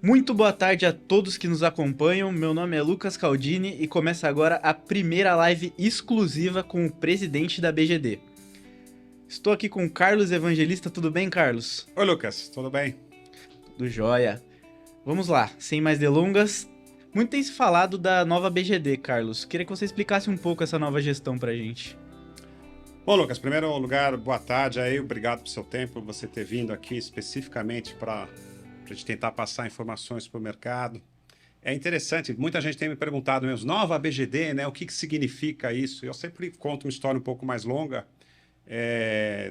Muito boa tarde a todos que nos acompanham. Meu nome é Lucas Caldini e começa agora a primeira live exclusiva com o presidente da BGD. Estou aqui com o Carlos Evangelista. Tudo bem, Carlos? Oi, Lucas, tudo bem? Tudo jóia. Vamos lá, sem mais delongas. Muito tem se falado da nova BGD, Carlos. Queria que você explicasse um pouco essa nova gestão pra gente. Bom, Lucas, em primeiro lugar, boa tarde aí, obrigado pelo seu tempo, você ter vindo aqui especificamente para a gente tentar passar informações para o mercado. É interessante, muita gente tem me perguntado mesmo, nova BGD, né? O que significa isso? Eu sempre conto uma história um pouco mais longa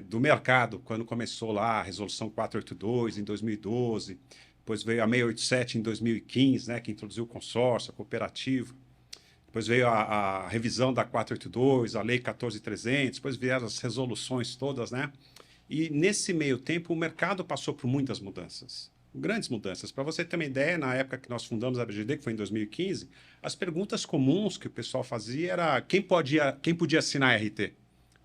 do mercado, quando começou lá a Resolução 482 em 2012, depois veio a 687 em 2015, né? Que introduziu o consórcio, a cooperativa. Depois veio a revisão da 482, a Lei 14.300, depois vieram as resoluções todas, né? E nesse meio tempo o mercado passou por muitas mudanças, grandes mudanças. Para você ter uma ideia, na época que nós fundamos a BGD, que foi em 2015, as perguntas comuns que o pessoal fazia era quem podia assinar RT?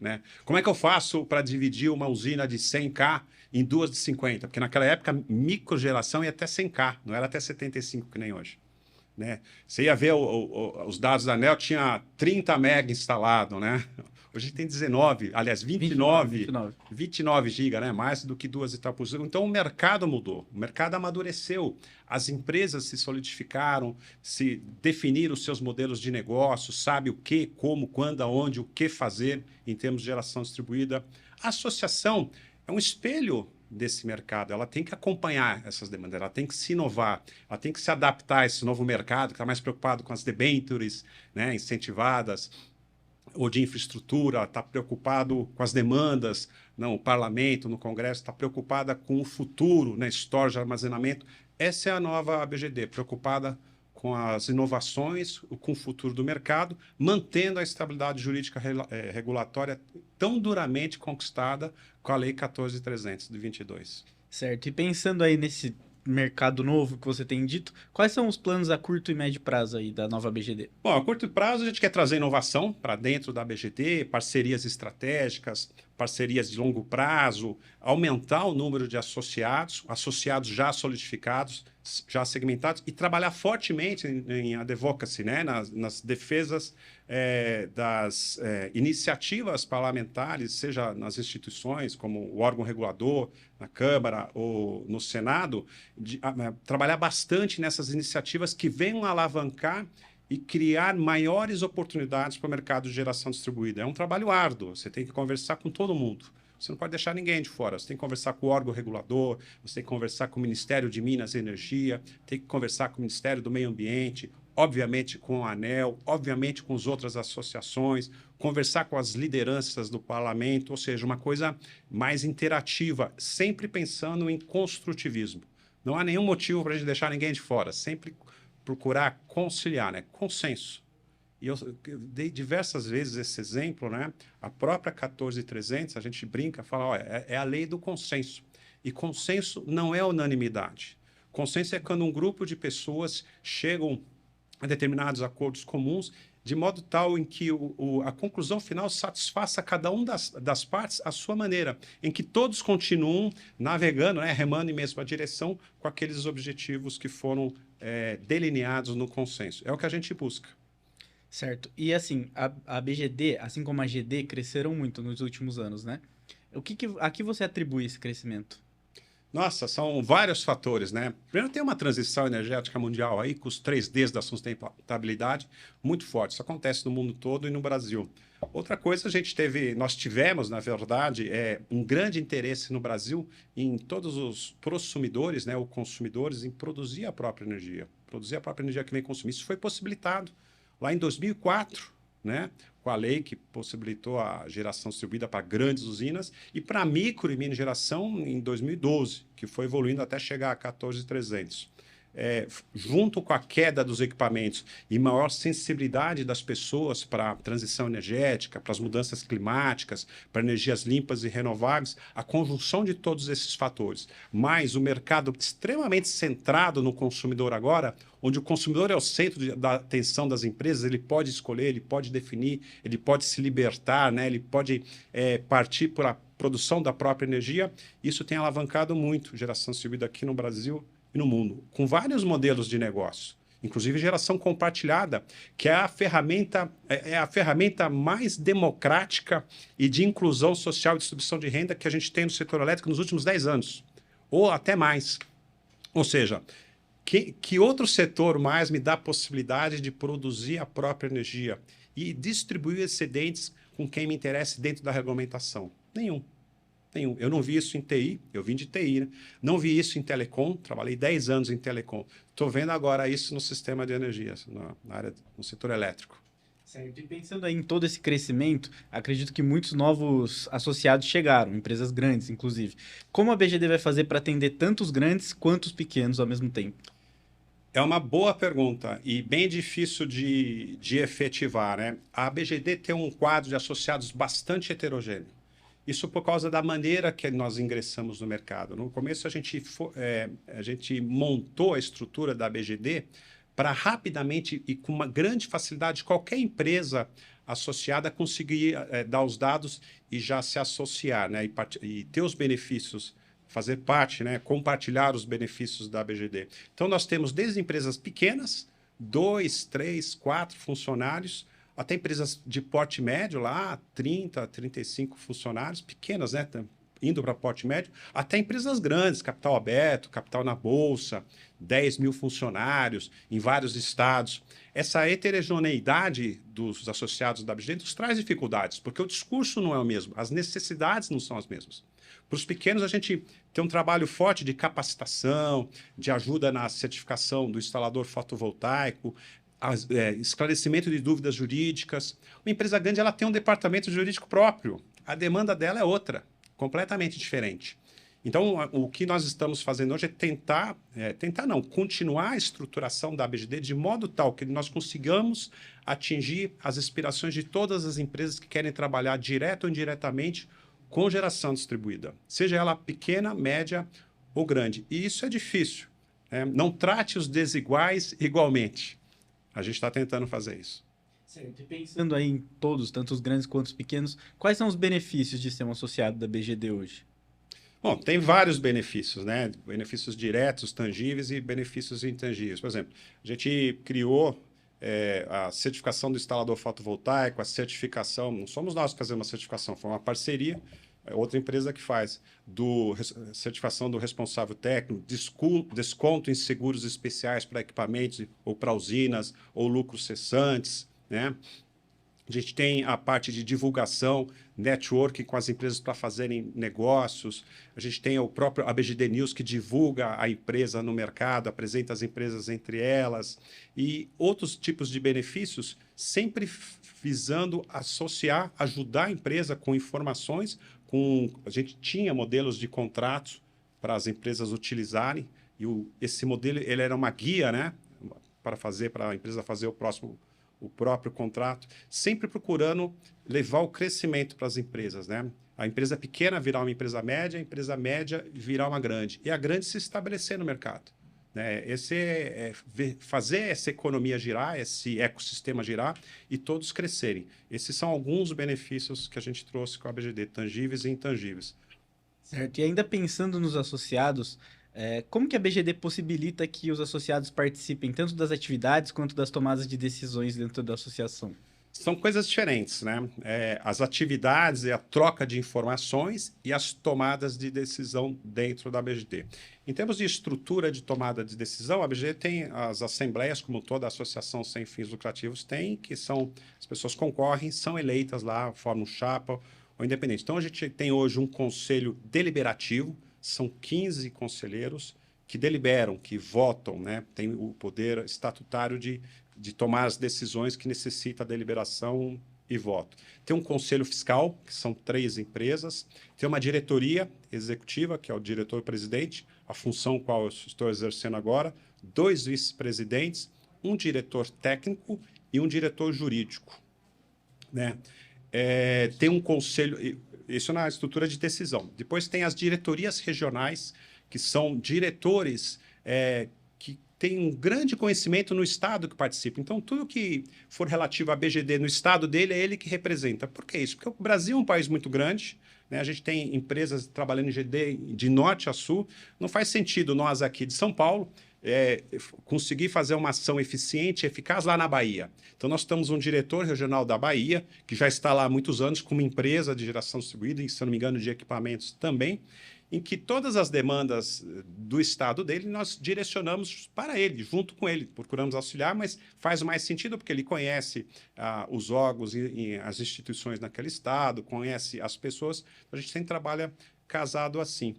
Né? Como é que eu faço para dividir uma usina de 100K em duas de 50? Porque naquela época microgeração ia até 100K, não era até 75 que nem hoje. Né? Você ia ver os dados da ANEEL, tinha 30 mega instalado, né? Hoje tem 19, aliás, 29 GB, né? Mais do que duas Itapus. Então o mercado mudou, o mercado amadureceu, as empresas se solidificaram, se definiram os seus modelos de negócio, sabe o que, como, quando, aonde, o que fazer em termos de geração distribuída. A associação é um espelho desse mercado, ela tem que acompanhar essas demandas, ela tem que se inovar, ela tem que se adaptar a esse novo mercado que está mais preocupado com as debentures, né, incentivadas, ou de infraestrutura, está preocupado com as demandas, não, o parlamento, no Congresso, está preocupada com o futuro, né, storage, armazenamento. Essa é a nova ABGD, preocupada com as inovações, com o futuro do mercado, mantendo a estabilidade jurídica regulatória tão duramente conquistada com a Lei 14.300 de 22. Certo, e pensando aí nesse mercado novo que você tem dito, quais são os planos a curto e médio prazo aí da nova BGD? Bom, a curto prazo a gente quer trazer inovação para dentro da BGD, parcerias estratégicas, parcerias de longo prazo, aumentar o número de associados, associados já solidificados, já segmentados, e trabalhar fortemente em advocacy, né? nas defesas das iniciativas parlamentares, seja nas instituições, como o órgão regulador, na Câmara ou no Senado, trabalhar bastante nessas iniciativas que venham alavancar e criar maiores oportunidades para o mercado de geração distribuída. É um trabalho árduo, você tem que conversar com todo mundo. Você não pode deixar ninguém de fora, você tem que conversar com o órgão regulador, você tem que conversar com o Ministério de Minas e Energia, tem que conversar com o Ministério do Meio Ambiente, obviamente com a ANEEL, obviamente com as outras associações, conversar com as lideranças do parlamento, ou seja, uma coisa mais interativa, sempre pensando em construtivismo. Não há nenhum motivo para a gente deixar ninguém de fora, sempre procurar conciliar, né? Consenso. E eu dei diversas vezes esse exemplo, né? A própria 14.300, a gente brinca, fala, olha, é a lei do consenso. E consenso não é unanimidade. Consenso é quando um grupo de pessoas chegam a determinados acordos comuns, de modo tal em que a conclusão final satisfaça cada um das partes à sua maneira, em que todos continuam navegando, né, remando em mesma direção com aqueles objetivos que foram delineados no consenso. É o que a gente busca. Certo. E assim, a BGD, assim como a GD, cresceram muito nos últimos anos, né? A que você atribui esse crescimento? Nossa, são vários fatores, né? Primeiro, tem uma transição energética mundial aí, com os 3Ds da sustentabilidade muito forte. Isso acontece no mundo todo e no Brasil. Outra coisa, nós tivemos, na verdade, um grande interesse no Brasil em todos os prosumidores, né, ou consumidores, em produzir a própria energia que vem consumir. Isso foi possibilitado lá em 2004, né, com a lei que possibilitou a geração distribuída para grandes usinas, e para micro e mini geração em 2012, que foi evoluindo até chegar a 14.300. Junto com a queda dos equipamentos e maior sensibilidade das pessoas para a transição energética, para as mudanças climáticas, para energias limpas e renováveis, a conjunção de todos esses fatores, mais o mercado extremamente centrado no consumidor agora, onde o consumidor é o centro da atenção das empresas, ele pode escolher, ele pode definir, ele pode se libertar, né? Ele pode partir para a produção da própria energia. Isso tem alavancado muito geração distribuída aqui no Brasil e no mundo, com vários modelos de negócio, inclusive geração compartilhada, que é a ferramenta mais democrática e de inclusão social e distribuição de renda que a gente tem no setor elétrico nos últimos 10 anos, ou até mais. Ou seja, que outro setor mais me dá a possibilidade de produzir a própria energia e distribuir excedentes com quem me interessa dentro da regulamentação? Nenhum. Nenhum. Eu não vi isso em TI, eu vim de TI, né? Não vi isso em telecom, trabalhei 10 anos em telecom. Estou vendo agora isso no sistema de energia, na área, no setor elétrico. Certo. E pensando aí em todo esse crescimento, acredito que muitos novos associados chegaram, empresas grandes, inclusive. Como a BGD vai fazer para atender tanto os grandes quanto os pequenos ao mesmo tempo? É uma boa pergunta e bem difícil de efetivar, né? A BGD tem um quadro de associados bastante heterogêneo. Isso por causa da maneira que nós ingressamos no mercado. No começo, a gente montou a estrutura da BGD para rapidamente e com uma grande facilidade qualquer empresa associada conseguir dar os dados e já se associar, né? E ter os benefícios, fazer parte, né? Compartilhar os benefícios da BGD. Então, nós temos desde empresas pequenas, 2, 3, 4 funcionários, até empresas de porte médio lá, 30, 35 funcionários, pequenas, né? Indo para porte médio, até empresas grandes, capital aberto, capital na bolsa, 10 mil funcionários em vários estados. Essa heterogeneidade dos associados da BGD nos traz dificuldades, porque o discurso não é o mesmo, as necessidades não são as mesmas. Para os pequenos, a gente tem um trabalho forte de capacitação, de ajuda na certificação do instalador fotovoltaico, esclarecimento de dúvidas jurídicas. Uma empresa grande ela tem um departamento jurídico próprio. A demanda dela é outra, completamente diferente. Então, o que nós estamos fazendo hoje é continuar a estruturação da ABGD de modo tal que nós consigamos atingir as aspirações de todas as empresas que querem trabalhar direto ou indiretamente com geração distribuída, seja ela pequena, média ou grande. E isso é difícil, né? Não trate os desiguais igualmente. A gente está tentando fazer isso. Certo. E pensando aí em todos, tanto os grandes quanto os pequenos, quais são os benefícios de ser um associado da BGD hoje? Bom, tem vários benefícios, né? Benefícios diretos, tangíveis e benefícios intangíveis. Por exemplo, a gente criou a certificação do instalador fotovoltaico, a certificação, não somos nós que fazemos a certificação, foi uma parceria, outra empresa que faz, certificação do responsável técnico, desconto em seguros especiais para equipamentos ou para usinas ou lucros cessantes, né? A gente tem a parte de divulgação, networking com as empresas para fazerem negócios. A gente tem o próprio ABGD News que divulga a empresa no mercado, apresenta as empresas entre elas e outros tipos de benefícios, sempre visando associar, ajudar a empresa com informações. A gente tinha modelos de contratos para as empresas utilizarem e esse modelo ele era uma guia, né, para a empresa fazer o próprio contrato, sempre procurando levar o crescimento para as empresas, né? A empresa pequena virar uma empresa média, a empresa média virar uma grande, e a grande se estabelecer no mercado, né? Fazer essa economia girar, esse ecossistema girar e todos crescerem. Esses são alguns benefícios que a gente trouxe com a BGD, tangíveis e intangíveis. Certo. E ainda pensando nos associados, como que a BGD possibilita que os associados participem tanto das atividades quanto das tomadas de decisões dentro da associação? São coisas diferentes, né? As atividades é a troca de informações e as tomadas de decisão dentro da BGD. Em termos de estrutura de tomada de decisão, a BGD tem as assembleias, como toda associação sem fins lucrativos tem, que são, as pessoas concorrem, são eleitas lá, formam chapa ou independente. Então, a gente tem hoje um conselho deliberativo, são 15 conselheiros que deliberam, que votam, né? Tem o poder estatutário de tomar as decisões que necessita deliberação e voto. Tem um conselho fiscal, que são 3 empresas. Tem uma diretoria executiva, que é o diretor-presidente, a função qual eu estou exercendo agora, 2 vice-presidentes, um diretor técnico e um diretor jurídico, né? Tem um conselho... Isso na estrutura de decisão. Depois tem as diretorias regionais, que são diretores que têm um grande conhecimento no estado que participa. Então, tudo que for relativo à BGD no estado dele, é ele que representa. Por que isso? Porque o Brasil é um país muito grande, né? A gente tem empresas trabalhando em GD de norte a sul. Não faz sentido nós aqui de São Paulo conseguir fazer uma ação eficiente e eficaz lá na Bahia. Então, nós temos um diretor regional da Bahia, que já está lá há muitos anos, com uma empresa de geração distribuída, e, se não me engano, de equipamentos também, em que todas as demandas do estado dele nós direcionamos para ele, junto com ele. Procuramos auxiliar, mas faz mais sentido porque ele conhece os órgãos e as instituições naquele estado, conhece as pessoas. A gente sempre trabalha casado assim.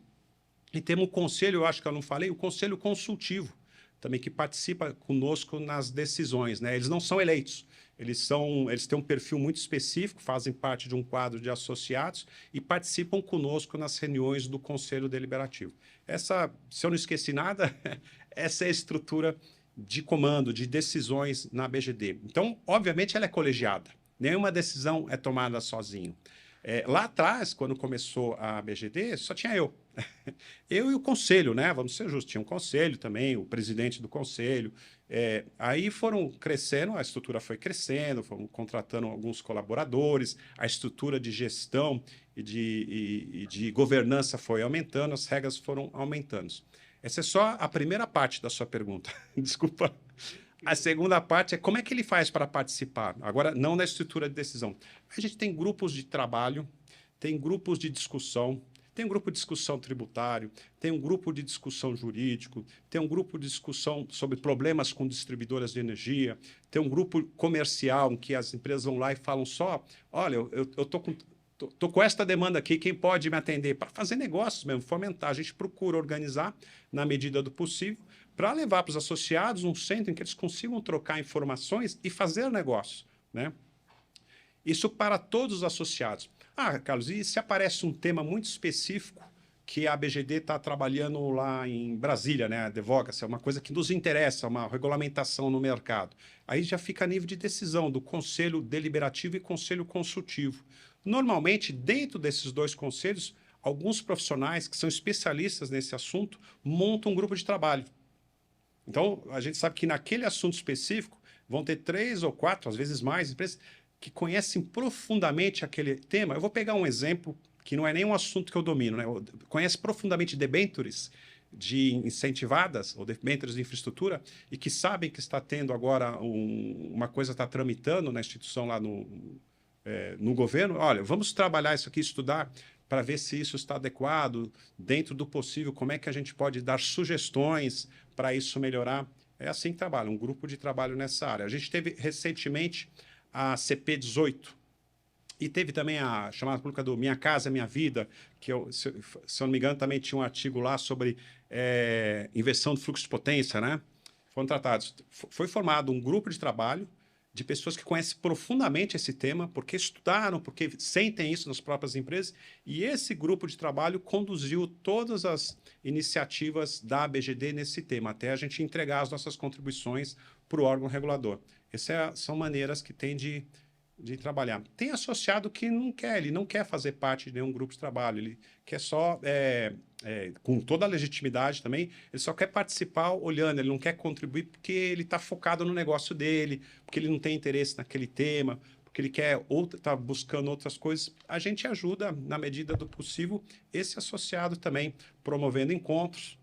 E temos um conselho, eu acho que eu não falei, o conselho consultivo, também que participa conosco nas decisões, né? Eles não são eleitos, eles têm um perfil muito específico, fazem parte de um quadro de associados e participam conosco nas reuniões do Conselho Deliberativo. Se eu não esqueci nada, essa é a estrutura de comando, de decisões na BGD. Então, obviamente, ela é colegiada. Nenhuma decisão é tomada sozinho. Lá atrás, quando começou a BGD, só tinha eu. Eu e o conselho, né? Vamos ser justos, tinha um conselho também, o presidente do conselho. Aí foram crescendo, a estrutura foi crescendo, foram contratando alguns colaboradores, a estrutura de gestão e de governança foi aumentando, as regras foram aumentando. Essa é só a primeira parte da sua pergunta. Desculpa. A segunda parte é como é que ele faz para participar? Agora, não na estrutura de decisão. A gente tem grupos de trabalho, tem grupos de discussão, tem um grupo de discussão tributário, tem um grupo de discussão jurídico, tem um grupo de discussão sobre problemas com distribuidoras de energia, tem um grupo comercial em que as empresas vão lá e falam só, olha, eu estou com esta demanda aqui, quem pode me atender? Para fazer negócios mesmo, fomentar. A gente procura organizar, na medida do possível, para levar para os associados um centro em que eles consigam trocar informações e fazer negócio, né? Isso para todos os associados. Carlos, e se aparece um tema muito específico que a BGD está trabalhando lá em Brasília, né? A Advocacy, é uma coisa que nos interessa, uma regulamentação no mercado. Aí já fica a nível de decisão do Conselho Deliberativo e Conselho Consultivo. Normalmente, dentro desses dois conselhos, alguns profissionais que são especialistas nesse assunto montam um grupo de trabalho. Então, a gente sabe que naquele assunto específico vão ter 3 ou 4, às vezes mais, empresas que conhecem profundamente aquele tema. Eu vou pegar um exemplo que não é nem um assunto que eu domino, né? Conhece profundamente debêntures de incentivadas ou debêntures de infraestrutura e que sabem que está tendo agora uma coisa está tramitando na instituição lá no governo. Olha, vamos trabalhar isso aqui, estudar para ver se isso está adequado, dentro do possível, como é que a gente pode dar sugestões para isso melhorar. É assim que trabalha, um grupo de trabalho nessa área. A gente teve recentemente a CP18 e teve também a chamada pública do Minha Casa Minha Vida, que, se eu não me engano, também tinha um artigo lá sobre inversão do fluxo de potência, né? Foram tratados. Foi formado um grupo de trabalho de pessoas que conhecem profundamente esse tema, porque estudaram, porque sentem isso nas próprias empresas, e esse grupo de trabalho conduziu todas as iniciativas da ABGD nesse tema, até a gente entregar as nossas contribuições para o órgão regulador. Essas são maneiras que tem de trabalhar. Tem associado que ele não quer fazer parte de nenhum grupo de trabalho, ele quer só, com toda a legitimidade também, ele só quer participar olhando, ele não quer contribuir porque ele está focado no negócio dele, porque ele não tem interesse naquele tema, porque ele quer está buscando outras coisas. A gente ajuda, na medida do possível, esse associado também, promovendo encontros,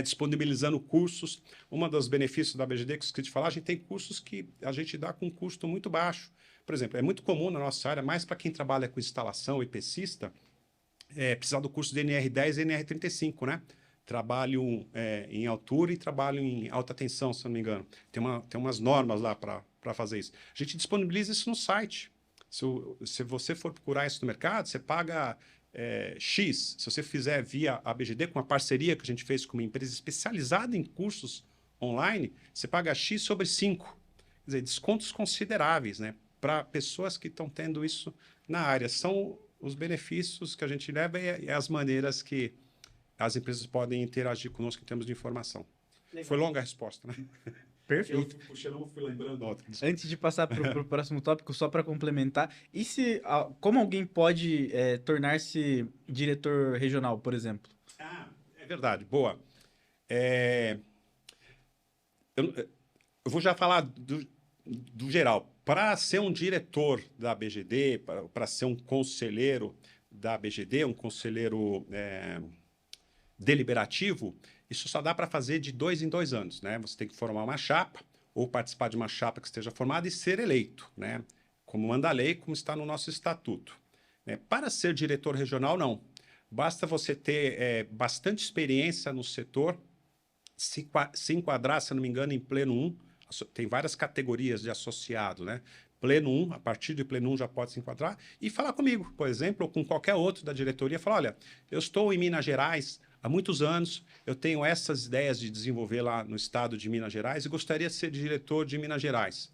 disponibilizando cursos. Um dos benefícios da BGD, que eu esqueci de falar, a gente tem cursos que a gente dá com um custo muito baixo. Por exemplo, é muito comum na nossa área, mais para quem trabalha com instalação e IPCista, precisar do curso de NR10 e NR35, né? Trabalho em altura e trabalho em alta tensão, se não me engano. Tem umas normas lá para fazer isso. A gente disponibiliza isso no site. Se você for procurar isso no mercado, você paga X. Se você fizer via ABGD, com uma parceria que a gente fez com uma empresa especializada em cursos online, você paga X sobre 5. Quer dizer, descontos consideráveis, né? Para pessoas que estão tendo isso na área. São os benefícios que a gente leva e as maneiras que as empresas podem interagir conosco em termos de informação. Legal. Foi longa a resposta, né? Perfeito. Eu fui lembrando outra. Antes de passar para o próximo tópico, só para complementar, como alguém pode tornar-se diretor regional, por exemplo? É verdade, boa. Eu vou já falar do geral. Para ser um diretor da BGD, para ser um conselheiro da BGD, um conselheiro deliberativo, isso só dá para fazer de 2 em 2 anos, né? Você tem que formar uma chapa ou participar de uma chapa que esteja formada e ser eleito, né? Como manda a lei, como está no nosso estatuto. Né? Para ser diretor regional, não. Basta você ter bastante experiência no setor, se enquadrar, se não me engano, em pleno 1. Tem várias categorias de associado, né? Pleno 1, a partir de pleno 1 já pode se enquadrar e falar comigo, por exemplo, ou com qualquer outro da diretoria, falar, olha, eu estou em Minas Gerais há muitos anos, eu tenho essas ideias de desenvolver lá no estado de Minas Gerais e gostaria de ser diretor de Minas Gerais.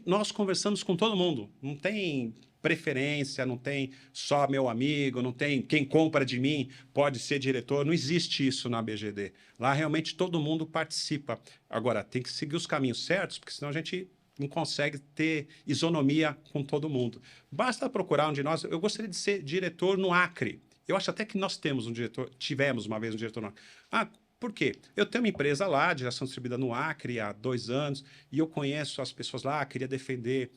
Nós conversamos com todo mundo, não tem preferência, não tem só meu amigo, não tem quem compra de mim pode ser diretor, não existe isso na BGD. Lá realmente todo mundo participa. Agora, tem que seguir os caminhos certos, porque senão a gente não consegue ter isonomia com todo mundo. Basta procurar um de nós. Eu gostaria de ser diretor no Acre. Eu acho até que nós temos um diretor, tivemos uma vez um diretor no Acre. Por quê? Eu tenho uma empresa lá, de geração distribuída no Acre, há 2 anos, e eu conheço as pessoas lá, queria defender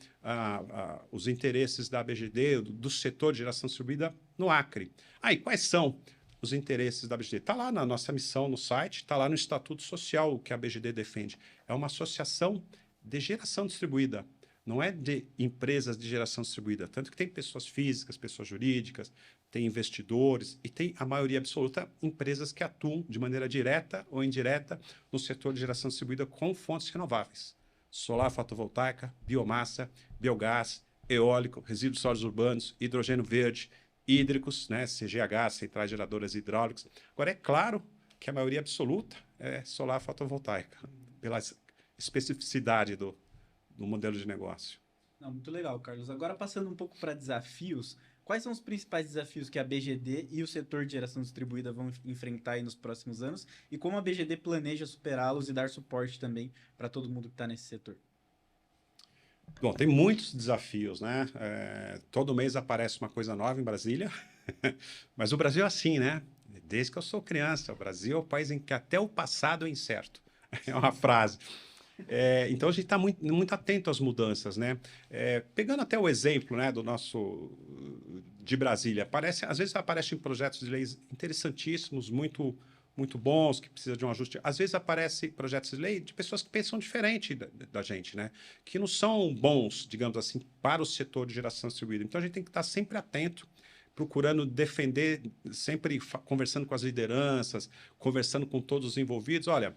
os interesses da BGD, do setor de geração distribuída no Acre. E quais são os interesses da BGD? Está lá na nossa missão no site, está lá no Estatuto Social que a BGD defende. É uma associação de geração distribuída, não é de empresas de geração distribuída. Tanto que tem pessoas físicas, pessoas jurídicas, tem investidores e tem, a maioria absoluta, empresas que atuam de maneira direta ou indireta no setor de geração distribuída com fontes renováveis. Solar fotovoltaica, biomassa, biogás, eólico, resíduos sólidos urbanos, hidrogênio verde, hídricos, né, CGH, centrais geradoras hidráulicas. Agora, é claro que a maioria absoluta é solar fotovoltaica, pela especificidade do modelo de negócio. Não, muito legal, Carlos. Agora, passando um pouco para desafios, quais são os principais desafios que a BGD e o setor de geração distribuída vão enfrentar aí nos próximos anos e como a BGD planeja superá-los e dar suporte também para todo mundo que está nesse setor? Bom, tem muitos desafios, né? Todo mês aparece uma coisa nova em Brasília, mas o Brasil é assim, né? Desde que eu sou criança, o Brasil é o país em que até o passado é incerto. É uma frase. Então a gente está muito, muito atento às mudanças, né? Pegando até o exemplo, né, do nosso de Brasília, às vezes aparecem projetos de leis interessantíssimos, muito muito bons, que precisa de um ajuste. Às vezes aparecem projetos de lei de pessoas que pensam diferente da gente, né? Que não são bons, digamos assim, para o setor de geração distribuída. Então a gente tem que estar sempre atento, procurando defender, sempre conversando com as lideranças, conversando com todos os envolvidos. Olha,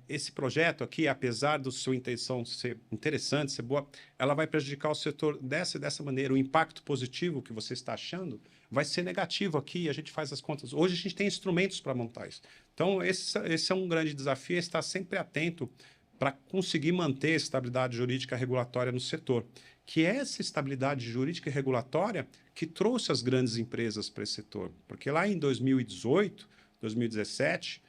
esse projeto aqui, apesar da sua intenção ser interessante, ser boa, ela vai prejudicar o setor dessa maneira. O impacto positivo que você está achando vai ser negativo aqui, a gente faz as contas. Hoje a gente tem instrumentos para montar isso. Então, esse é um grande desafio, é estar sempre atento para conseguir manter a estabilidade jurídica regulatória no setor, que é essa estabilidade jurídica e regulatória que trouxe as grandes empresas para esse setor. Porque lá em 2018, 2017,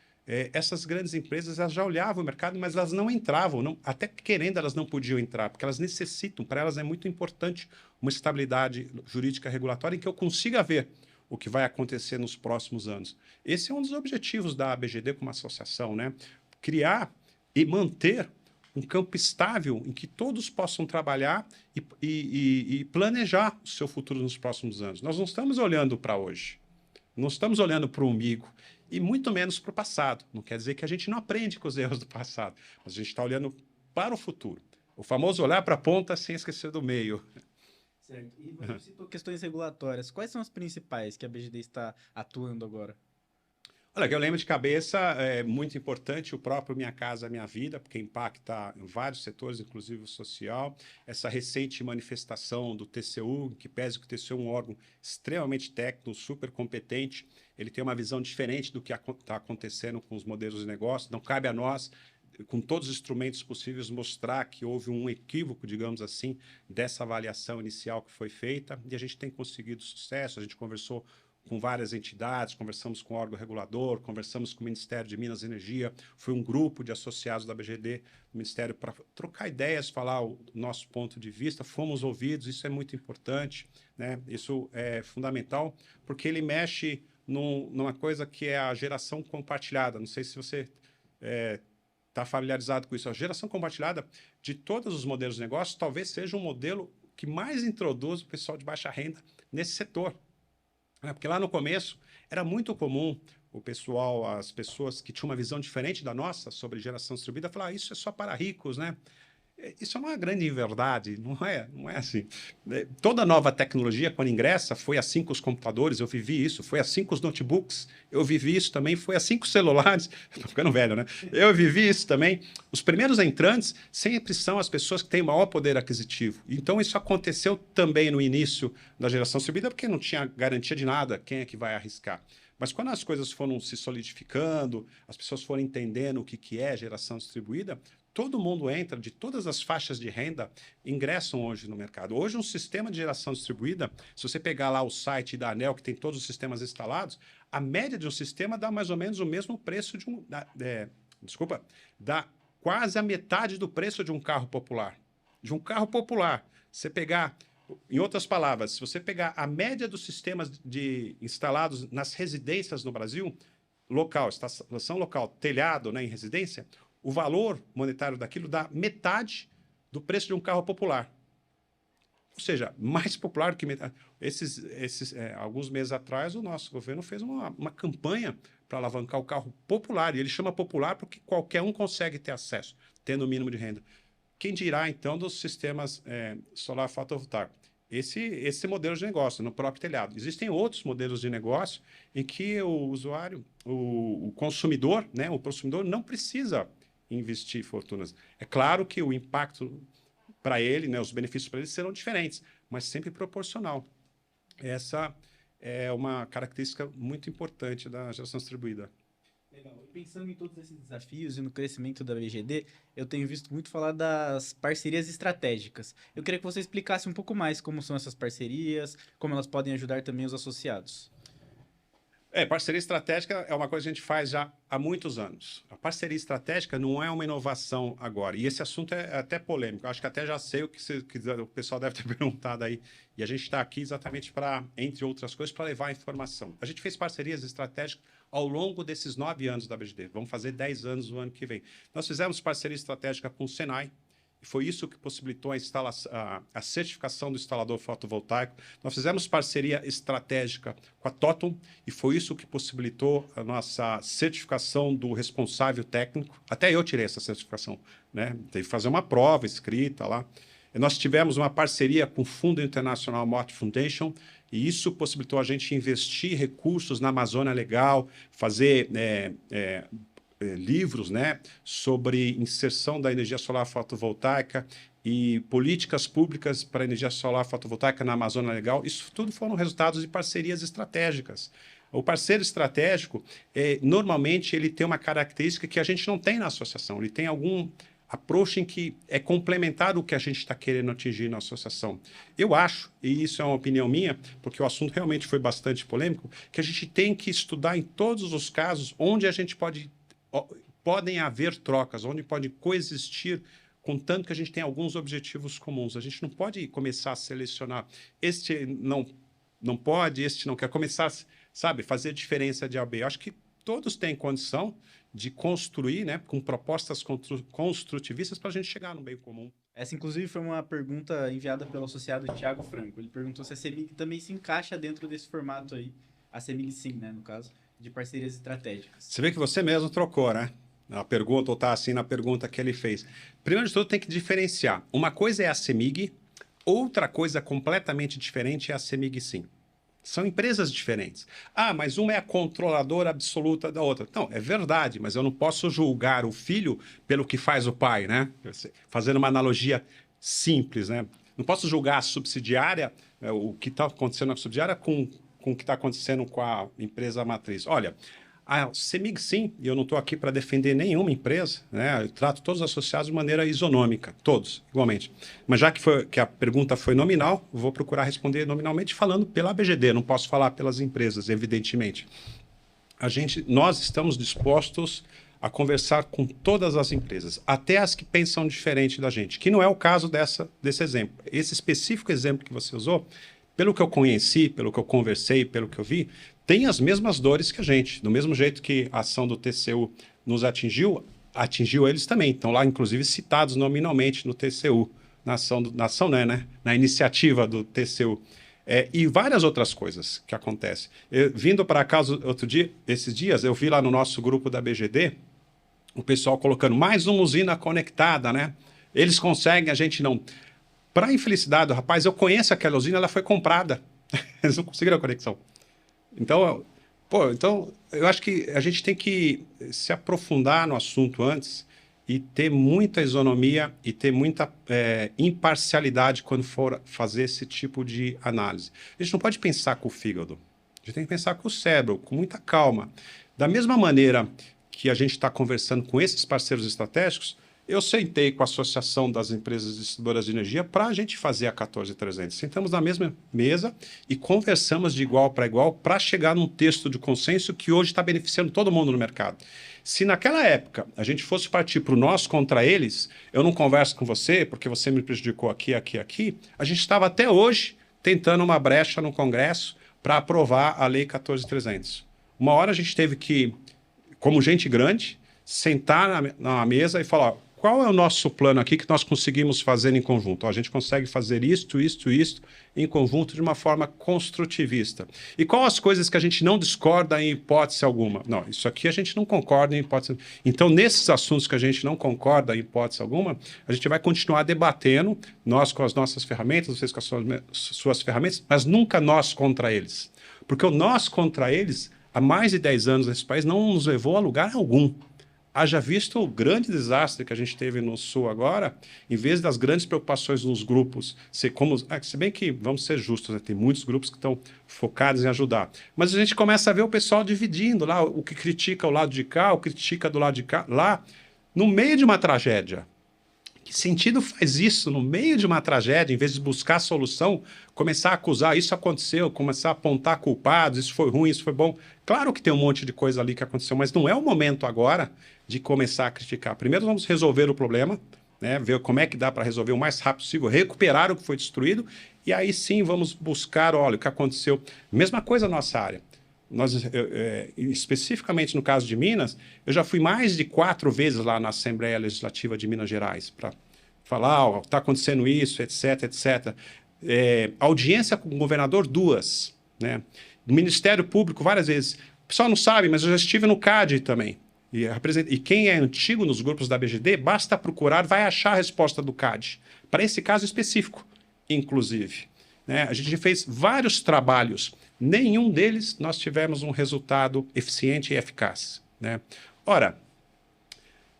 essas grandes empresas elas já olhavam o mercado, mas elas não entravam, até querendo elas não podiam entrar, porque elas necessitam, para elas é muito importante uma estabilidade jurídica regulatória em que eu consiga ver o que vai acontecer nos próximos anos. Esse é um dos objetivos da ABGD como associação, né? Criar e manter um campo estável em que todos possam trabalhar e planejar o seu futuro nos próximos anos. Nós não estamos olhando para hoje, não estamos olhando para o umbigo e muito menos para o passado. Não quer dizer que a gente não aprende com os erros do passado, mas a gente está olhando para o futuro. O famoso olhar para a ponta sem esquecer do meio. Certo. E você citou questões regulatórias. Quais são as principais que a BGD está atuando agora? Olha, que eu lembro de cabeça, é muito importante o próprio Minha Casa Minha Vida, porque impacta em vários setores, inclusive o social. Essa recente manifestação do TCU, que pese que o TCU é um órgão extremamente técnico, super competente, ele tem uma visão diferente do que está acontecendo com os modelos de negócio. Não cabe a nós, com todos os instrumentos possíveis, mostrar que houve um equívoco, digamos assim, dessa avaliação inicial que foi feita, e a gente tem conseguido sucesso. A gente conversou com várias entidades, conversamos com o órgão regulador, conversamos com o Ministério de Minas e Energia, foi um grupo de associados da BGD, do Ministério, para trocar ideias, falar o nosso ponto de vista, fomos ouvidos, isso é muito importante, né? Isso é fundamental, porque ele mexe numa coisa que é a geração compartilhada. Não sei se você está familiarizado com isso. A geração compartilhada de todos os modelos de negócio talvez seja um modelo que mais introduz o pessoal de baixa renda nesse setor. Porque lá no começo era muito comum o pessoal, as pessoas que tinham uma visão diferente da nossa sobre geração distribuída, falar, isso é só para ricos, né? Isso é uma grande verdade, não é assim. Toda nova tecnologia, quando ingressa, foi assim com os computadores, eu vivi isso, foi assim com os notebooks, eu vivi isso também, foi assim com os celulares, estou ficando velho, né? Eu vivi isso também. Os primeiros entrantes sempre são as pessoas que têm maior poder aquisitivo. Então, isso aconteceu também no início da geração distribuída, porque não tinha garantia de nada, quem é que vai arriscar? Mas quando as coisas foram se solidificando, as pessoas foram entendendo o que é geração distribuída, todo mundo entra, de todas as faixas de renda, ingressam hoje no mercado. Hoje, um sistema de geração distribuída, se você pegar lá o site da ANEEL, que tem todos os sistemas instalados, a média de um sistema dá mais ou menos o mesmo preço de um... dá quase a metade do preço de um carro popular. De um carro popular. Você pegar... Em outras palavras, se você pegar a média dos sistemas instalados nas residências no Brasil, local, instalação local, telhado, né, em residência, o valor monetário daquilo dá metade do preço de um carro popular. Ou seja, mais popular que metade. Alguns meses atrás, o nosso governo fez uma campanha para alavancar o carro popular. E ele chama popular porque qualquer um consegue ter acesso, tendo o mínimo de renda. Quem dirá, então, dos sistemas solar fotovoltaico? Esse modelo de negócio, no próprio telhado. Existem outros modelos de negócio em que o usuário, o consumidor, né, o consumidor não precisa investir fortunas. É claro que o impacto para ele, né, os benefícios para ele serão diferentes, mas sempre proporcional. Essa é uma característica muito importante da geração distribuída. Legal. E pensando em todos esses desafios e no crescimento da BGD, eu tenho visto muito falar das parcerias estratégicas. Eu queria que você explicasse um pouco mais como são essas parcerias, como elas podem ajudar também os associados. Parceria estratégica é uma coisa que a gente faz já há muitos anos. A parceria estratégica não é uma inovação agora. E esse assunto é até polêmico. Eu acho que até já sei o que o pessoal deve ter perguntado aí. E a gente está aqui exatamente para, entre outras coisas, para levar a informação. A gente fez parcerias estratégicas ao longo desses 9 anos da BGD. Vamos fazer 10 anos no ano que vem. Nós fizemos parceria estratégica com o Senai. E foi isso que possibilitou a certificação do instalador fotovoltaico. Nós fizemos parceria estratégica com a Totum e foi isso que possibilitou a nossa certificação do responsável técnico. Até eu tirei essa certificação, né? Teve que fazer uma prova escrita lá. E nós tivemos uma parceria com o Fundo Internacional Mott Foundation e isso possibilitou a gente investir recursos na Amazônia Legal, fazer... livros, né, sobre inserção da energia solar fotovoltaica e políticas públicas para a energia solar fotovoltaica na Amazônia Legal. Isso tudo foram resultados de parcerias estratégicas. O parceiro estratégico, normalmente, ele tem uma característica que a gente não tem na associação. Ele tem algum approach em que é complementar o que a gente está querendo atingir na associação. Eu acho, e isso é uma opinião minha, porque o assunto realmente foi bastante polêmico, que a gente tem que estudar em todos os casos onde a gente podem haver trocas, onde pode coexistir, contanto que a gente tem alguns objetivos comuns. A gente não pode começar a selecionar, este não pode, este não quer. Começar, sabe, fazer diferença de A a B. Acho que todos têm condição de construir, né, com propostas construtivistas para a gente chegar no meio comum. Essa, inclusive, foi uma pergunta enviada pelo associado Thiago Franco. Ele perguntou se a CEMIG também se encaixa dentro desse formato aí. A CEMIG sim, né, no caso, de parcerias estratégicas. Você vê que você mesmo trocou, né? A pergunta, ou está assim na pergunta que ele fez. Primeiro de tudo, tem que diferenciar. Uma coisa é a CEMIG, outra coisa completamente diferente é a CEMIG Sim. São empresas diferentes. Ah, mas uma é a controladora absoluta da outra. Não, é verdade, mas eu não posso julgar o filho pelo que faz o pai, né? Fazendo uma analogia simples, né? Não posso julgar a subsidiária, o que está acontecendo na subsidiária com o que está acontecendo com a empresa matriz. Olha, a CEMIG sim, e eu não estou aqui para defender nenhuma empresa, né? Eu trato todos os associados de maneira isonômica, todos, igualmente. Mas já que a pergunta foi nominal, vou procurar responder nominalmente falando pela BGD, não posso falar pelas empresas, evidentemente. Nós estamos dispostos a conversar com todas as empresas, até as que pensam diferente da gente, que não é o caso desse exemplo. Esse específico exemplo que você usou, pelo que eu conheci, pelo que eu conversei, pelo que eu vi, tem as mesmas dores que a gente. Do mesmo jeito que a ação do TCU nos atingiu eles também. Estão lá, inclusive, citados nominalmente no TCU, na iniciativa do TCU. E várias outras coisas que acontecem. Vindo para cá esses dias, eu vi lá no nosso grupo da BGD, o pessoal colocando mais uma usina conectada, né? Eles conseguem, a gente não. Para infelicidade do rapaz, eu conheço aquela usina, ela foi comprada. Eles não conseguiram a conexão. Então, eu acho que a gente tem que se aprofundar no assunto antes e ter muita isonomia e ter muita imparcialidade quando for fazer esse tipo de análise. A gente não pode pensar com o fígado, a gente tem que pensar com o cérebro, com muita calma. Da mesma maneira que a gente está conversando com esses parceiros estratégicos, eu sentei com a Associação das Empresas Distribuidoras de Energia para a gente fazer a 14300. Sentamos na mesma mesa e conversamos de igual para igual para chegar num texto de consenso que hoje está beneficiando todo mundo no mercado. Se naquela época a gente fosse partir para o nós contra eles, eu não converso com você porque você me prejudicou aqui, aqui, aqui, a gente estava até hoje tentando uma brecha no Congresso para aprovar a Lei 14300. Uma hora a gente teve que, como gente grande, sentar na mesa e falar: qual é o nosso plano aqui que nós conseguimos fazer em conjunto? A gente consegue fazer isto em conjunto de uma forma construtivista. E quais as coisas que a gente não discorda em hipótese alguma? Não, isso aqui a gente não concorda em hipótese. Então, nesses assuntos que a gente não concorda em hipótese alguma, a gente vai continuar debatendo, nós com as nossas ferramentas, vocês com as suas ferramentas, mas nunca nós contra eles. Porque o nós contra eles, há mais de 10 anos nesse país, não nos levou a lugar algum. Haja visto o grande desastre que a gente teve no Sul agora, em vez das grandes preocupações nos grupos, se bem que, vamos ser justos, né, tem muitos grupos que estão focados em ajudar, mas a gente começa a ver o pessoal dividindo lá, o que critica o lado de cá, o que critica do lado de cá, lá, no meio de uma tragédia. Que sentido faz isso, no meio de uma tragédia, em vez de buscar a solução, começar a acusar, isso aconteceu, começar a apontar culpados, isso foi ruim, isso foi bom. Claro que tem um monte de coisa ali que aconteceu, mas não é o momento agora de começar a criticar. Primeiro vamos resolver o problema, né, ver como é que dá para resolver o mais rápido possível, recuperar o que foi destruído, e aí sim vamos buscar, olha, o que aconteceu. Mesma coisa na nossa área. Nós, especificamente no caso de Minas, eu já fui mais de 4 vezes lá na Assembleia Legislativa de Minas Gerais para falar: está acontecendo isso, etc, etc. Audiência com o governador, 2. Né? Ministério Público, várias vezes. O pessoal não sabe, mas eu já estive no CAD também. E quem é antigo nos grupos da BGD, basta procurar, vai achar a resposta do CAD. Para esse caso específico, inclusive. Né? A gente fez vários trabalhos. Nenhum deles nós tivemos um resultado eficiente e eficaz. Né? Ora,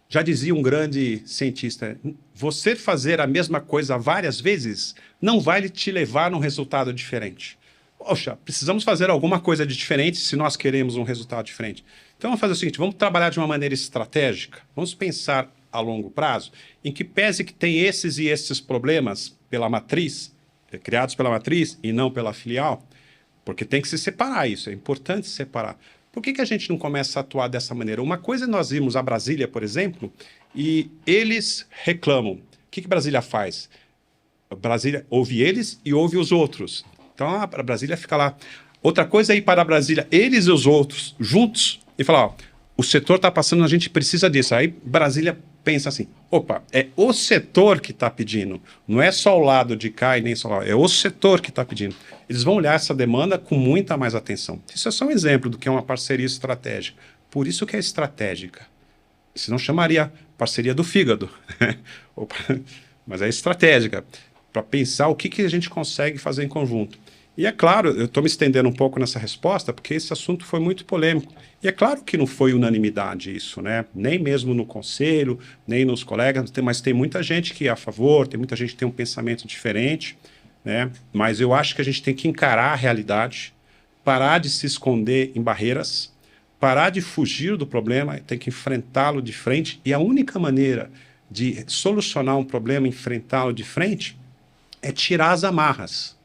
já dizia um grande cientista, você fazer a mesma coisa várias vezes não vai te levar a um resultado diferente. Poxa, precisamos fazer alguma coisa de diferente se nós queremos um resultado diferente. Então vamos fazer o seguinte, vamos trabalhar de uma maneira estratégica, vamos pensar a longo prazo, em que pese que tem esses e esses problemas pela matriz, criados pela matriz e não pela filial, porque tem que se separar isso, é importante separar. Por que a gente não começa a atuar dessa maneira? Uma coisa é nós irmos a Brasília, por exemplo, e eles reclamam. O que Brasília faz? Brasília ouve eles e ouve os outros. Então a Brasília fica lá. Outra coisa é ir para a Brasília, eles e os outros, juntos, e falar: ó, o setor está passando, a gente precisa disso. Aí Brasília pensa assim: opa, é o setor que está pedindo, não é só o lado de cá e nem só lá, é o setor que está pedindo. Eles vão olhar essa demanda com muita mais atenção. Isso é só um exemplo do que é uma parceria estratégica. Por isso que é estratégica. Senão chamaria parceria do fígado. Mas é estratégica, para pensar o que a gente consegue fazer em conjunto. E é claro, eu estou me estendendo um pouco nessa resposta, porque esse assunto foi muito polêmico. E é claro que não foi unanimidade isso, né? Nem mesmo no conselho, nem nos colegas, mas tem muita gente que é a favor, tem muita gente que tem um pensamento diferente, né? Mas eu acho que a gente tem que encarar a realidade, parar de se esconder em barreiras, parar de fugir do problema, tem que enfrentá-lo de frente. E a única maneira de solucionar um problema, enfrentá-lo de frente, é tirar as amarras.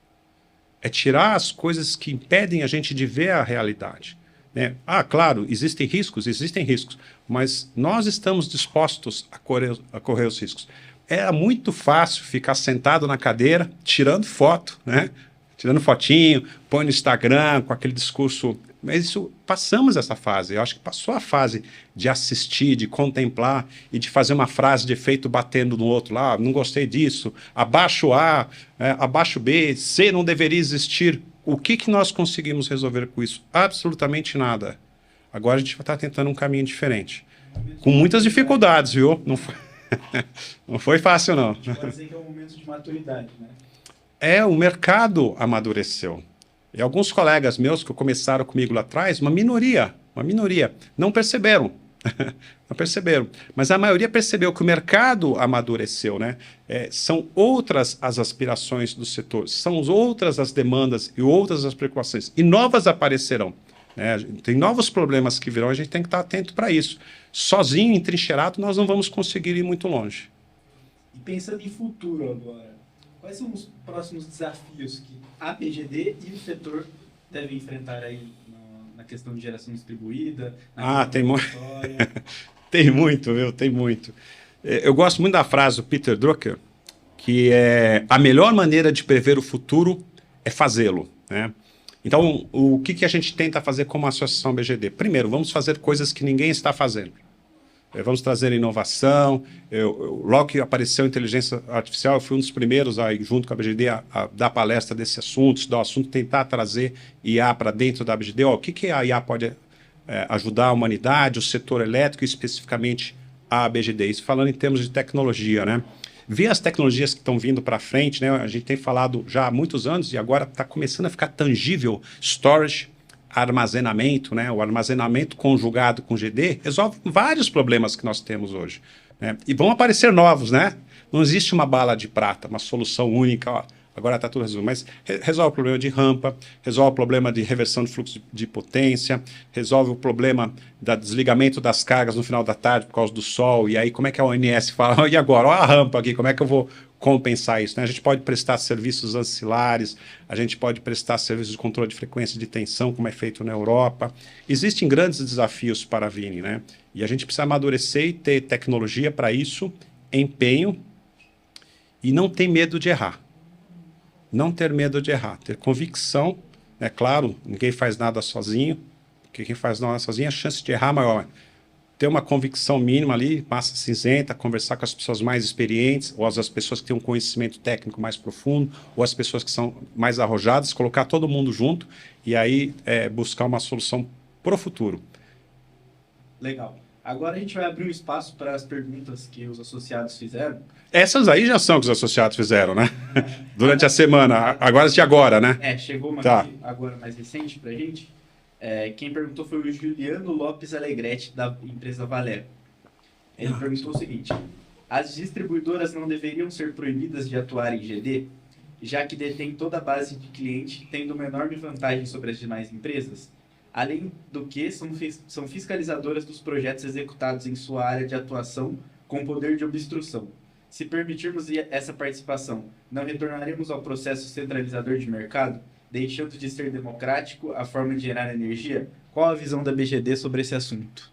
É tirar as coisas que impedem a gente de ver a realidade. Né? Claro, existem riscos, mas nós estamos dispostos a correr os riscos. Era muito fácil ficar sentado na cadeira, tirando foto, né? Tirando fotinho, põe no Instagram com aquele discurso Mas isso, passamos essa fase. Eu acho que passou a fase de assistir, de contemplar e de fazer uma frase de efeito batendo no outro lá. Não gostei disso. Abaixo A, abaixo B, C não deveria existir. O que nós conseguimos resolver com isso? Absolutamente nada. Agora a gente está tentando um caminho diferente. Com muitas dificuldades, viu? Não foi fácil, não. Pode dizer que é um momento de maturidade, né? O mercado amadureceu. E alguns colegas meus que começaram comigo lá atrás, uma minoria, não perceberam. Não perceberam. Mas a maioria percebeu que o mercado amadureceu, né? São outras as aspirações do setor, são outras as demandas e outras as preocupações. E novas aparecerão. Né? Tem novos problemas que virão, a gente tem que estar atento para isso. Sozinho, entrincheirado, nós não vamos conseguir ir muito longe. E pensando em futuro agora, quais são os próximos desafios que a BGD e o setor devem enfrentar aí na questão de geração distribuída? Tem muito. Tem muito, viu? Tem muito. Eu gosto muito da frase do Peter Drucker, que é a melhor maneira de prever o futuro é fazê-lo, né? Então, o que a gente tenta fazer como associação BGD? Primeiro, vamos fazer coisas que ninguém está fazendo. Vamos trazer inovação. Logo que apareceu a inteligência artificial, eu fui um dos primeiros, aí, junto com a BGD, a dar palestra desse assunto, estudar o assunto, tentar trazer IA para dentro da BGD. O que a IA pode ajudar a humanidade, o setor elétrico, especificamente a BGD. Isso falando em termos de tecnologia, né? Ver as tecnologias que estão vindo para frente, né? A gente tem falado já há muitos anos e agora está começando a ficar tangível. Storage, armazenamento, né? O armazenamento conjugado com GD resolve vários problemas que nós temos hoje, né? E vão aparecer novos, né? Não existe uma bala de prata, uma solução única, ó, agora está tudo resolvido, mas resolve o problema de rampa, resolve o problema de reversão de fluxo de potência, resolve o problema do desligamento das cargas no final da tarde por causa do sol, e aí como é que a ONS fala, e agora, olha a rampa aqui, como é que eu vou compensar isso, né? A gente pode prestar serviços ancilares, a gente pode prestar serviços de controle de frequência de tensão, como é feito na Europa. Existem grandes desafios para a Vini, né? E a gente precisa amadurecer e ter tecnologia para isso, empenho, e não ter medo de errar. Não ter medo de errar, ter convicção. É claro, ninguém faz nada sozinho, porque quem faz nada sozinho, a chance de errar é maior. Ter uma convicção mínima ali, massa cinzenta, conversar com as pessoas mais experientes, ou as pessoas que têm um conhecimento técnico mais profundo, ou as pessoas que são mais arrojadas, colocar todo mundo junto e aí buscar uma solução para o futuro. Legal. Agora a gente vai abrir um espaço para as perguntas que os associados fizeram. Essas aí já são que os associados fizeram, né? Durante a semana, agora de agora, né? Chegou uma agora mais recente para a gente. Quem perguntou foi o Juliano Lopes Alegretti, da empresa Valero. Ele perguntou o seguinte: as distribuidoras não deveriam ser proibidas de atuar em GD, já que detêm toda a base de cliente, tendo uma enorme vantagem sobre as demais empresas? Além do que, são fiscalizadoras dos projetos executados em sua área de atuação com poder de obstrução. Se permitirmos essa participação, não retornaremos ao processo centralizador de mercado, deixando de ser democrático a forma de gerar energia? Qual a visão da BGD sobre esse assunto?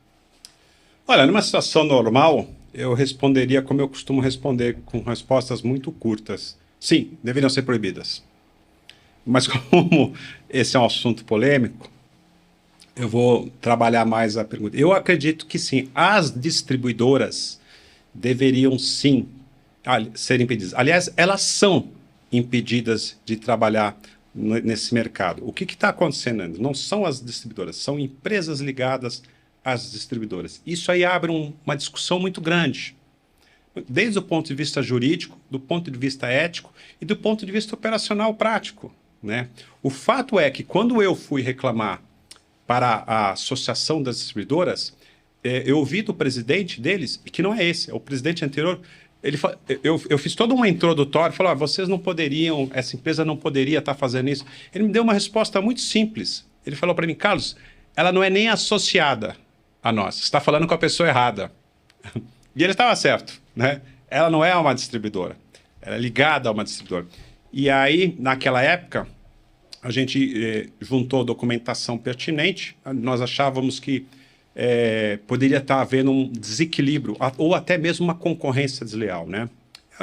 Olha, numa situação normal, eu responderia como eu costumo responder, com respostas muito curtas. Sim, deveriam ser proibidas. Mas como esse é um assunto polêmico, eu vou trabalhar mais a pergunta. Eu acredito que sim, as distribuidoras deveriam sim ser impedidas. Aliás, elas são impedidas de trabalhar nesse mercado. O que está acontecendo? Não são as distribuidoras, são empresas ligadas às distribuidoras. Isso aí abre uma discussão muito grande, desde o ponto de vista jurídico, do ponto de vista ético e do ponto de vista operacional prático, né? O fato é que quando eu fui reclamar para a Associação das Distribuidoras, eu ouvi do presidente deles, que não é esse, é o presidente anterior. Eu fiz todo um introdutório, falou, vocês não poderiam, essa empresa não poderia estar fazendo isso. Ele me deu uma resposta muito simples. Ele falou para mim, Carlos, ela não é nem associada a nós, você está falando com a pessoa errada. E ele estava certo, né? Ela não é uma distribuidora, ela é ligada a uma distribuidora. E aí, naquela época, a gente juntou documentação pertinente, nós achávamos que poderia estar havendo um desequilíbrio, ou até mesmo uma concorrência desleal, né?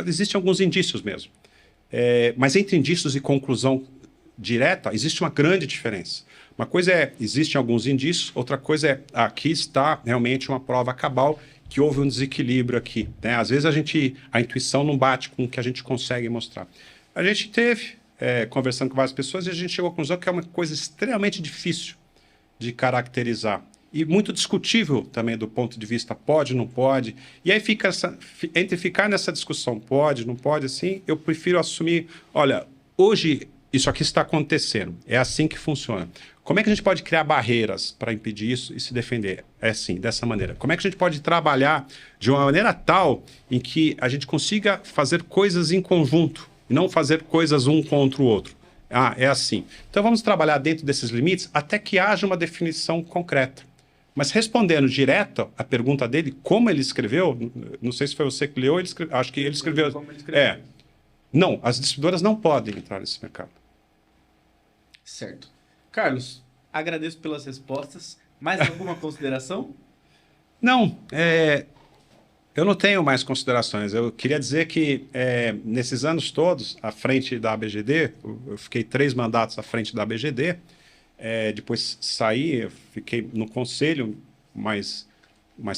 Existem alguns indícios mesmo. Mas entre indícios e conclusão direta, existe uma grande diferença. Uma coisa é, existem alguns indícios, outra coisa é, aqui está realmente uma prova cabal que houve um desequilíbrio aqui, né? Às vezes a intuição não bate com o que a gente consegue mostrar. A gente teve, conversando com várias pessoas, e a gente chegou à conclusão que é uma coisa extremamente difícil de caracterizar. E muito discutível também do ponto de vista pode, não pode. E aí fica entre ficar nessa discussão pode, não pode, assim, eu prefiro assumir, olha, hoje isso aqui está acontecendo, é assim que funciona. Como é que a gente pode criar barreiras para impedir isso e se defender? É assim, dessa maneira. Como é que a gente pode trabalhar de uma maneira tal em que a gente consiga fazer coisas em conjunto e não fazer coisas um contra o outro? Ah, é assim. Então vamos trabalhar dentro desses limites até que haja uma definição concreta. Mas respondendo direto a pergunta dele, como ele escreveu, não sei se foi você que leu, acho que ele escreveu. Como ele escreveu. Não, as distribuidoras não podem entrar nesse mercado. Certo. Carlos, agradeço pelas respostas. Mais alguma consideração? Não, eu não tenho mais considerações. Eu queria dizer que nesses anos todos, à frente da ABGD, eu fiquei 3 mandatos à frente da ABGD, depois saí, fiquei no conselho mais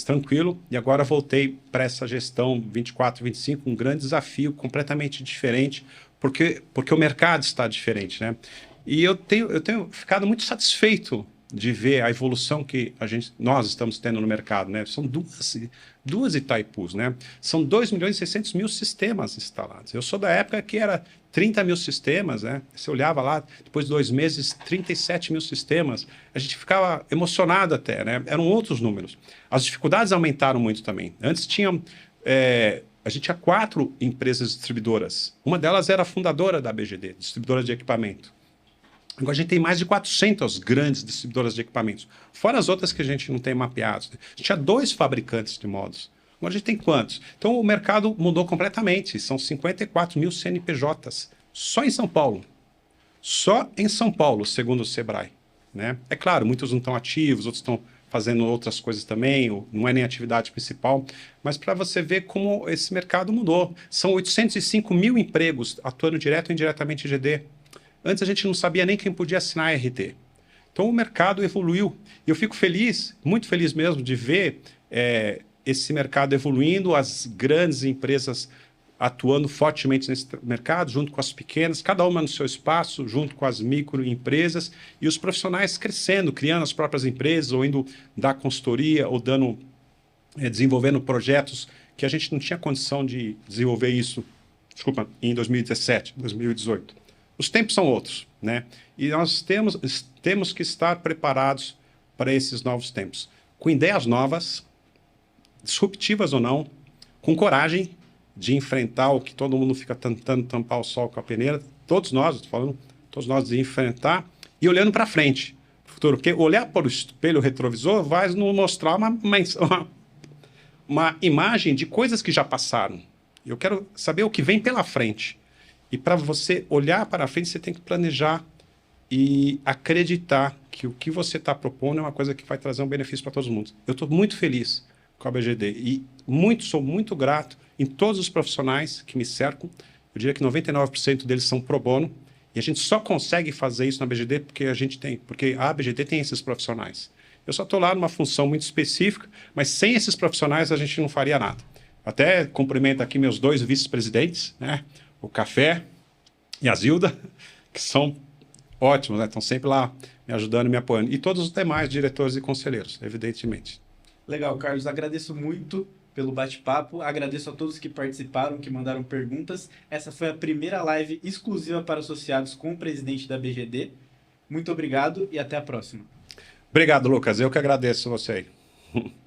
tranquilo, e agora voltei para essa gestão 24, 25, um grande desafio completamente diferente, porque o mercado está diferente, né? E eu tenho ficado muito satisfeito de ver a evolução que nós estamos tendo no mercado, né? São duas Itaipus, né? São 2.600.000 sistemas instalados. Eu sou da época que era 30 mil sistemas, né? Você olhava lá, depois de 2 meses, 37 mil sistemas. A gente ficava emocionado até, né? Eram outros números. As dificuldades aumentaram muito também. Antes a gente tinha 4 empresas distribuidoras. Uma delas era a fundadora da BGD, distribuidora de equipamento. Agora a gente tem mais de 400 grandes distribuidoras de equipamentos, fora as outras que a gente não tem mapeados. A gente tinha 2 fabricantes de modos. Agora a gente tem quantos? Então o mercado mudou completamente. São 54 mil CNPJs só em São Paulo. Só em São Paulo, segundo o Sebrae, né? É claro, muitos não estão ativos, outros estão fazendo outras coisas também, ou não é nem a atividade principal, mas para você ver como esse mercado mudou. São 805 mil empregos atuando direto ou indiretamente em GD. Antes a gente não sabia nem quem podia assinar RT. Então o mercado evoluiu. E eu fico feliz, muito feliz mesmo, de ver esse mercado evoluindo, as grandes empresas atuando fortemente nesse mercado, junto com as pequenas, cada uma no seu espaço, junto com as microempresas, e os profissionais crescendo, criando as próprias empresas, ou indo dar consultoria, ou desenvolvendo projetos que a gente não tinha condição de desenvolver isso, em 2017, 2018. Os tempos são outros, né? E nós temos que estar preparados para esses novos tempos. Com ideias novas, disruptivas ou não, com coragem de enfrentar o que todo mundo fica tentando tampar o sol com a peneira. Todos nós, estou falando, todos nós de enfrentar e olhando para frente, pro futuro. Porque olhar para o espelho retrovisor vai nos mostrar uma imagem de coisas que já passaram. Eu quero saber o que vem pela frente. E para você olhar para frente, você tem que planejar e acreditar que o que você está propondo é uma coisa que vai trazer um benefício para todo mundo. Eu estou muito feliz com a BGD e sou muito grato em todos os profissionais que me cercam. Eu diria que 99% deles são pro bono, e a gente só consegue fazer isso na BGD porque a BGD tem esses profissionais. Eu só estou lá numa função muito específica, mas sem esses profissionais a gente não faria nada. Até cumprimento aqui meus 2 vice-presidentes, né? O Café e a Zilda, que são ótimos, né? Estão sempre lá me ajudando e me apoiando. E todos os demais diretores e conselheiros, evidentemente. Legal, Carlos. Agradeço muito pelo bate-papo. Agradeço a todos que participaram, que mandaram perguntas. Essa foi a primeira live exclusiva para associados com o presidente da BGD. Muito obrigado e até a próxima. Obrigado, Lucas. Eu que agradeço você aí.